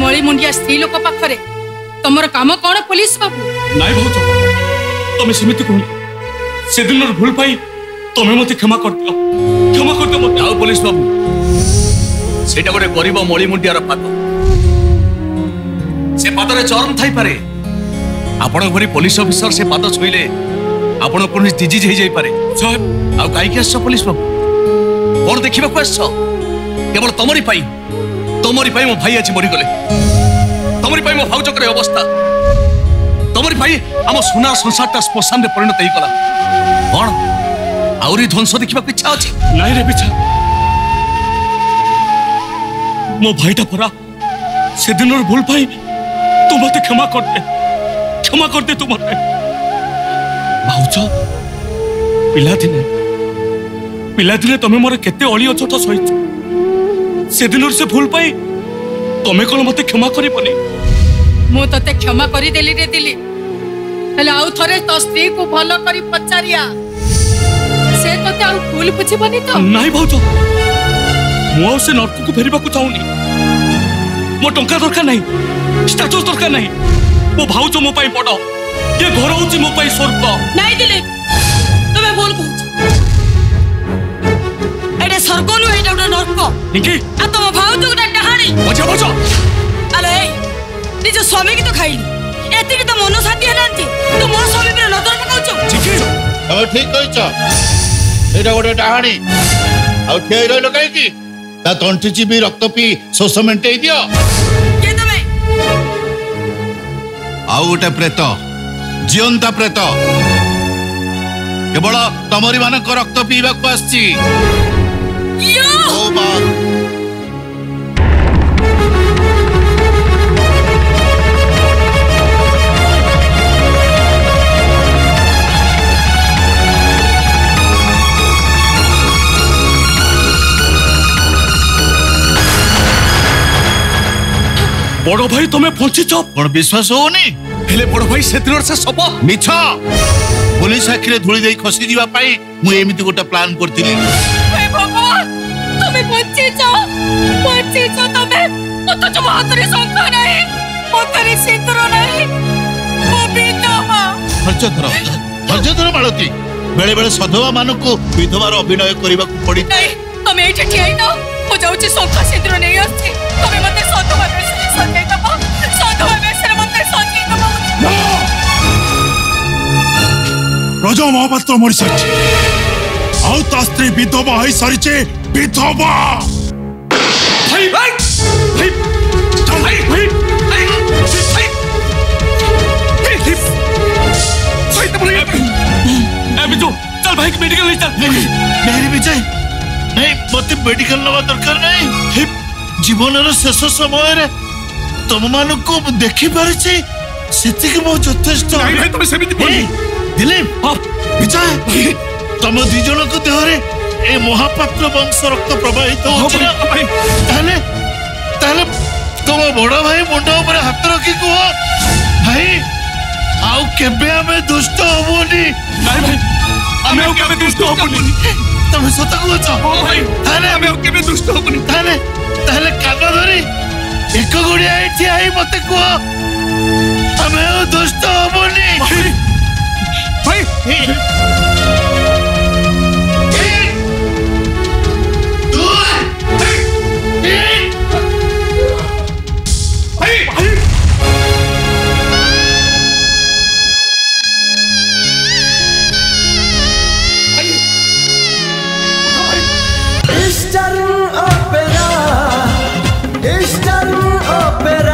मली मुंडिया स्त्री लोक पाखरे तमर काम कौन पुलिस बाबू? नाई भाउज तमे सेमिति कहू से दिन भूल पाई तमे मते क्षमा कर दियो मते। आओ पुलिस बाबू सेटा गोटे गरीब मली मुंडियार पाद से पादरे चरम थाई पारे आपण भरी पुलिस ऑफिसर से पाद छुईले आपण को डिजीज हो जाई पारे। आ कहीं आस पुलिस बाबू कौन देखा आस केवल तमरी पाई मो भाई आज मरीगले तमरी पाई मो भाउजकर अवस्था तमरी पाई आम सुना संसारटा श्मशान परिणत होगा कौन आउरी ध्वंस देखा इच्छा अच्छी? नाई रे बिछा मो भाईटा परा से दिन भूल पाई तू मत क्षमा कर दे तू मत भाउज पिलादिने तमे मोर केते अली अछत सहित से दिन से भूल पाई तमे कौन मत क्षमा करबनी? मु तते क्षमा करी देली रे दिली हेले आउ थरे तो स्त्री को भलो करी पचारिया से तते आउ भूल बुझिबनी तो? नाही भाउज मु से नरक को फेरिबा को चाहूनी मो टंका दरकार नहीं स्टेटस दरकार नहीं मो भाउज मो पाई पड़ ये घर होची मो पाई स्वर्ग नहीं दिले तमे भूल कहू एडे स्वर्ग नु एडा उडा नरक निकी आ तम भाउज उडा डहाणी बजा अरे निज स्वामी की तो खाइली एति की तो मन शांति हलांती तू मोर स्वामी पर नजर पकाउछ निकी तमे ठीक कहछ एडा गोटे डहाणी आ ठेई रहलो काई की ता तंठी चिबी रक्त पी शोष मेंटेई दियो के तमे आउ गोटे प्रेत जीवंता प्रेत केवल तमरी मानक रक्त पीवा को आसी बड़ भाई तुम पहुंचीच कौन विश्वास होनी हेले बड़ भाई से दिन से सब मिछ पुलिस आखिरे धूली दे खसी जीवा पाई मु एमिति गोटा प्लान करथिली। हे भगवान तुमे पहुंचीच तमे तो जो हातरे संख्या नहीं हातरे सिंदूर नहीं ओ विधवा धैर्य धर मालती बेले बेले सधवा मानक विधवार अभिनय करबा को पड़ी नहीं तमे एठी ठियाई दो हो जाउची संख्या सिंदूर नहीं आछी तमे मते सधवा बेस सजाई दबो सधवा बेस मते सजाई दबो रजा महापात्र मरी सारी आउ ता स्त्री विधवा है सारी विधवा भाई भाई भाई भाई भाई चल भाई मेडिकल ले चल नहीं विजय नहीं मत मेडिकल नवा दरकार नहीं जीवन शेष समय रे तुम मान को देखी पारे से मो यथेष्ट दिलीप विजय तुम दी जन को देहरे ए महापात्र वंश रक्त प्रवाहित होले तुम बड़ भाई मुंड ऊपर हाथ रखी कह भाई आउ केबे हमें दुष्ट होबोनी नहीं भाई हमें आउ केबे दुष्ट होबोनी तुम सत कहछ हां भाई ताले हमें आउ केबे दुष्ट होबोनी ताले कान धरी एक गुड़िया एठी आई मते कह हमें आउ दुष्ट होबोनी भाई Eastern Opera